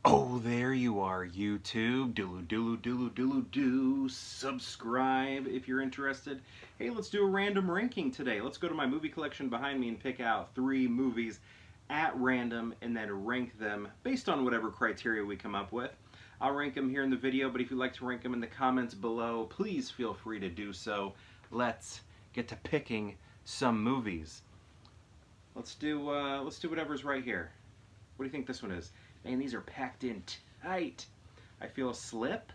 Oh, there you are, YouTube. Do subscribe if you're interested. Hey, let's do a random ranking today. Let's go to my movie collection behind me and pick out 3 movies at random and then rank them based on whatever criteria we come up with. I'll rank them here in the video, but if you'd like to rank them in the comments below, please feel free to do so. Let's get to picking some movies. Let's do whatever's right here. What do you think this one is? Man, these are packed in tight. I feel a slip.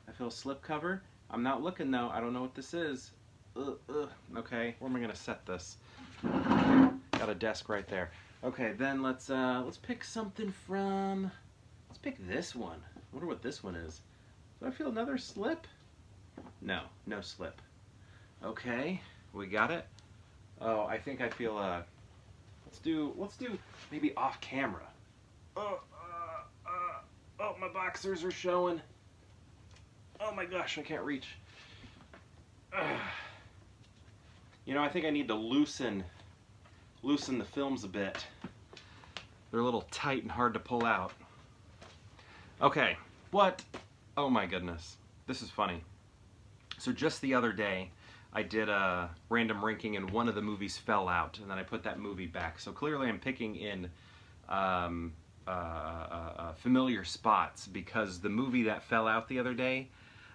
I feel a slip cover. I'm not looking though. I don't know what this is. Okay, where am I gonna set this? Got a desk right there. Okay, then let's pick something from. Let's pick this one. I wonder what this one is. Do I feel another slip? No, no slip. Okay, we got it. Oh, I think I feel let's do maybe off camera. Oh, my boxers are showing. Oh my gosh, I can't reach. You know, I think I need to loosen the films a bit. They're a little tight and hard to pull out. Okay, what? Oh my goodness, this is funny. So just the other day, I did a random ranking and one of the movies fell out, and then I put that movie back. So clearly I'm picking in familiar spots because the movie that fell out the other day,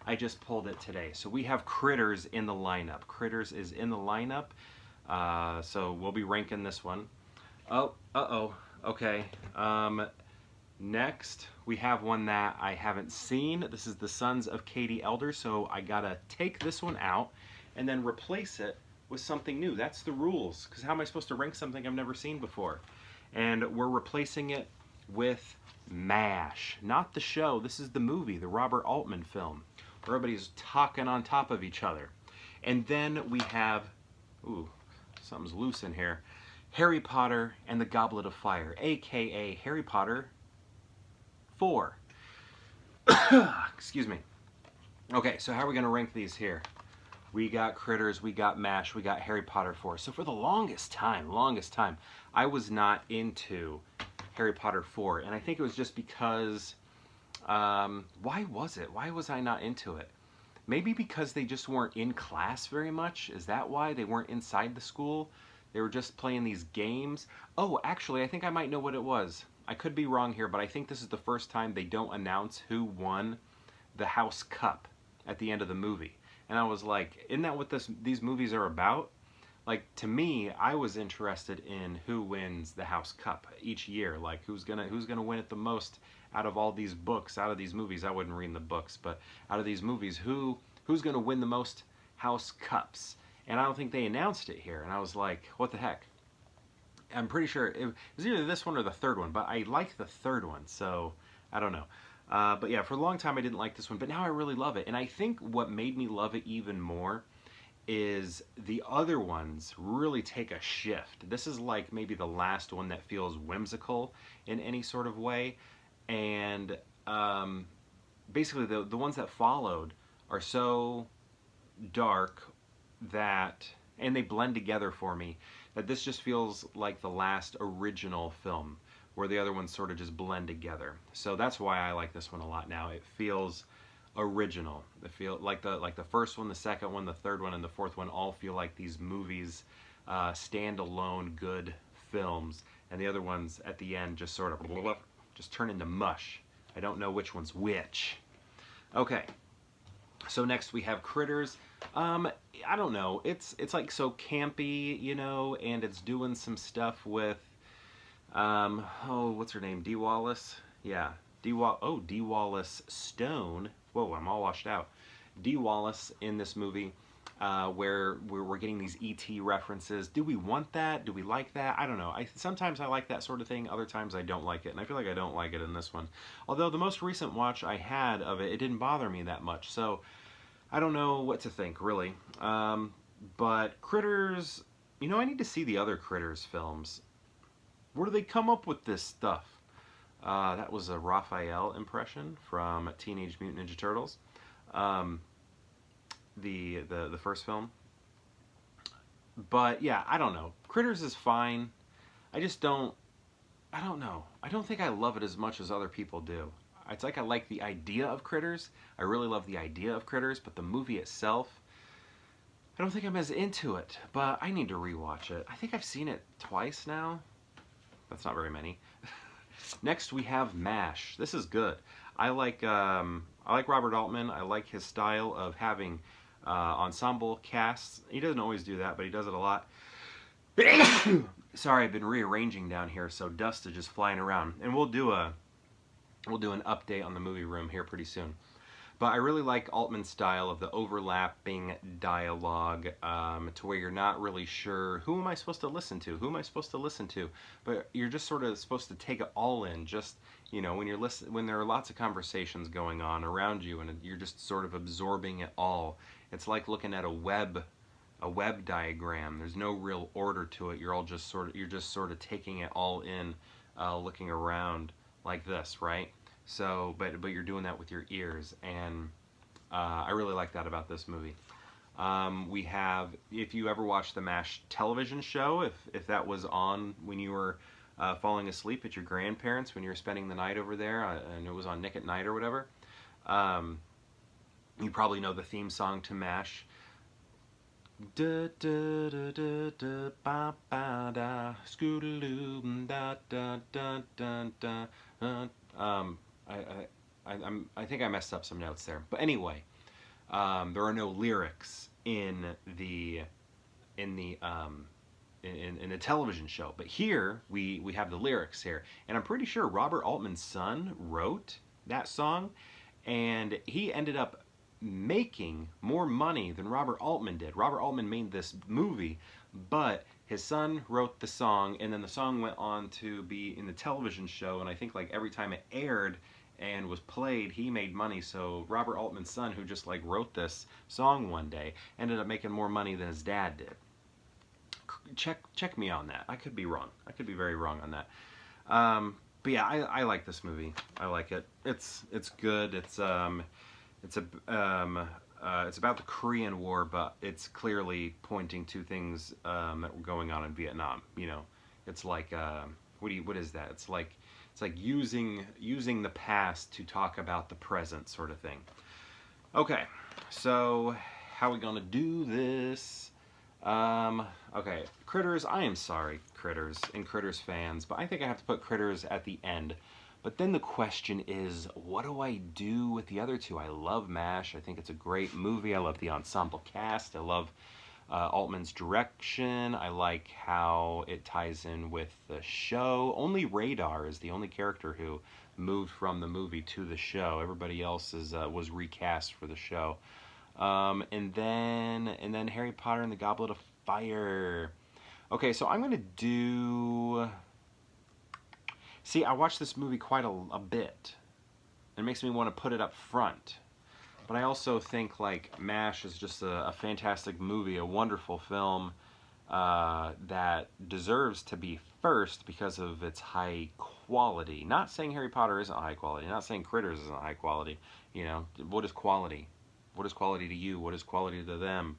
I just pulled it today. So we have Critters in the lineup. Critters is in the lineup, so we'll be ranking this one. Oh, okay. Next, we have one that I haven't seen. This is The Sons of Katie Elder, so I gotta take this one out and then replace it with something new. That's the rules, because how am I supposed to rank something I've never seen before? And we're replacing it with MASH. Not the show, this is the movie, the Robert Altman film, where everybody's talking on top of each other. And then we have, ooh, something's loose in here, Harry Potter and the Goblet of Fire, aka Harry Potter 4. Excuse me. Okay, so how are we going to rank these here? We got Critters, we got MASH, we got Harry Potter 4. So for the longest time, I was not into Harry Potter 4. And I think it was just because, why was it? Why was I not into it? Maybe because they just weren't in class very much. Is that why? They weren't inside the school? They were just playing these games? Oh, actually, I think I might know what it was. I could be wrong here, but I think this is the first time they don't announce who won the House Cup at the end of the movie. And I was like, isn't that what these movies are about? Like, to me, I was interested in who wins the House Cup each year. Like, who's gonna win it the most out of all these books, out of these movies. I wouldn't read the books, but out of these movies, who's gonna win the most House Cups? And I don't think they announced it here. And I was like, what the heck? I'm pretty sure it was either this one or the third one, but I like the third one, so I don't know. But yeah, for a long time I didn't like this one, but now I really love it. And I think what made me love it even more is the other ones really take a shift. This is like maybe the last one that feels whimsical in any sort of way. And basically the ones that followed are so dark that, and they blend together for me, that this just feels like the last original film, where the other ones sort of just blend together. So that's why I like this one a lot now. It feels original. It feels like the first one, the second one, the third one, and the fourth one all feel like these movies, stand-alone good films, and the other ones at the end just sort of just turn into mush. I don't know which one's which. Okay, so next we have Critters. I don't know. It's like so campy, you know, and it's doing some stuff with oh, what's her name? Dee Wallace? Yeah. Dee Wallace-Stone. Whoa, I'm all washed out. Dee Wallace in this movie, where we're getting these E.T. references. Do we want that? Do we like that? I don't know. Sometimes I like that sort of thing. Other times I don't like it. And I feel like I don't like it in this one. Although the most recent watch I had of it, it didn't bother me that much. So I don't know what to think, really. But Critters, you know, I need to see the other Critters films. Where do they come up with this stuff? That was a Raphael impression from Teenage Mutant Ninja Turtles, the first film. But yeah, I don't know. Critters is fine. I just don't I don't know. I don't think I love it as much as other people do. It's like I like the idea of Critters. I really love the idea of Critters, but the movie itself, I don't think I'm as into it. But I need to rewatch it. I think I've seen it twice now. That's not very many. Next we have MASH. This is good. I like Robert Altman. I like his style of having ensemble casts. He doesn't always do that, but he does it a lot. Sorry, I've been rearranging down here, so dust is just flying around. And we'll do an update on the movie room here pretty soon. But I really like Altman's style of the overlapping dialogue, to where you're not really sure, who am I supposed to listen to? Who am I supposed to listen to? But you're just sort of supposed to take it all in. Just, you know, when there are lots of conversations going on around you, and you're just sort of absorbing it all. It's like looking at a web diagram. There's no real order to it. You're just sort of taking it all in, looking around like this, right? So, but you're doing that with your ears, and I really like that about this movie. We have, if you ever watched the MASH television show, if that was on when you were falling asleep at your grandparents, when you were spending the night over there, and it was on Nick at Night or whatever, you probably know the theme song to MASH. Da da da da da ba ba da scootaloo da da da da da. I think I messed up some notes there, but anyway, there are no lyrics in the television show, but here we have the lyrics here, and I'm pretty sure Robert Altman's son wrote that song, and he ended up making more money than Robert Altman did. Robert Altman made this movie, but his son wrote the song, and then the song went on to be in the television show, and I think like every time it aired and was played, he made money. So Robert Altman's son, who just like wrote this song one day, ended up making more money than his dad did. Check me on that. I could be wrong. I could be very wrong on that. But yeah, I like this movie. I like it. It's good. It's about the Korean War, but it's clearly pointing to things that were going on in Vietnam. You know, it's like what is that? It's like using the past to talk about the present, sort of thing. Okay, so how are we gonna do this? Okay, Critters. I am sorry, Critters and Critters fans, but I think I have to put Critters at the end. But then the question is, what do I do with the other two? I love MASH. I think it's a great movie. I love the ensemble cast. I love Altman's direction. I like how it ties in with the show. Only Radar is the only character who moved from the movie to the show. Everybody else was recast for the show. And then Harry Potter and the Goblet of Fire. Okay, so I'm gonna do. See, I watched this movie quite a bit. It makes me want to put it up front. But I also think like MASH is just a fantastic movie, a wonderful film that deserves to be first because of its high quality. Not saying Harry Potter isn't high quality. Not saying Critters isn't high quality. You know, what is quality? What is quality to you? What is quality to them?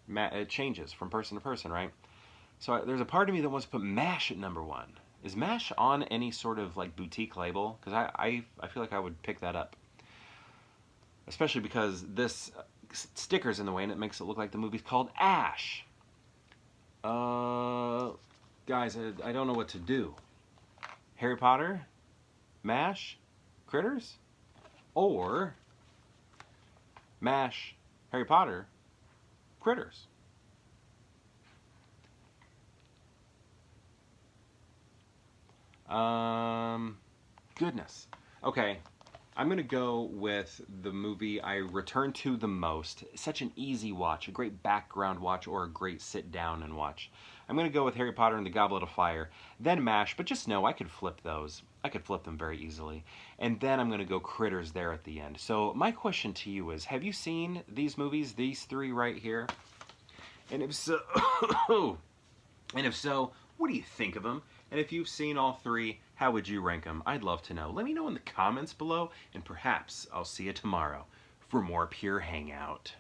It changes from person to person, right? So there's a part of me that wants to put MASH at number one. Is MASH on any sort of like boutique label? Because I feel like I would pick that up. Especially because this sticker's in the way and it makes it look like the movie's called Ash. Guys, I don't know what to do. Harry Potter? MASH? Critters? Or MASH, Harry Potter, Critters? Goodness. Okay, I'm going to go with the movie I return to the most. Such an easy watch, a great background watch, or a great sit down and watch. I'm going to go with Harry Potter and the Goblet of Fire, then MASH, but just know I could flip those. I could flip them very easily. And then I'm going to go Critters there at the end. So my question to you is, have you seen these movies, these three right here? And if so, what do you think of them? And if you've seen all three, how would you rank them? I'd love to know. Let me know in the comments below, and perhaps I'll see you tomorrow for more Pure Hangout.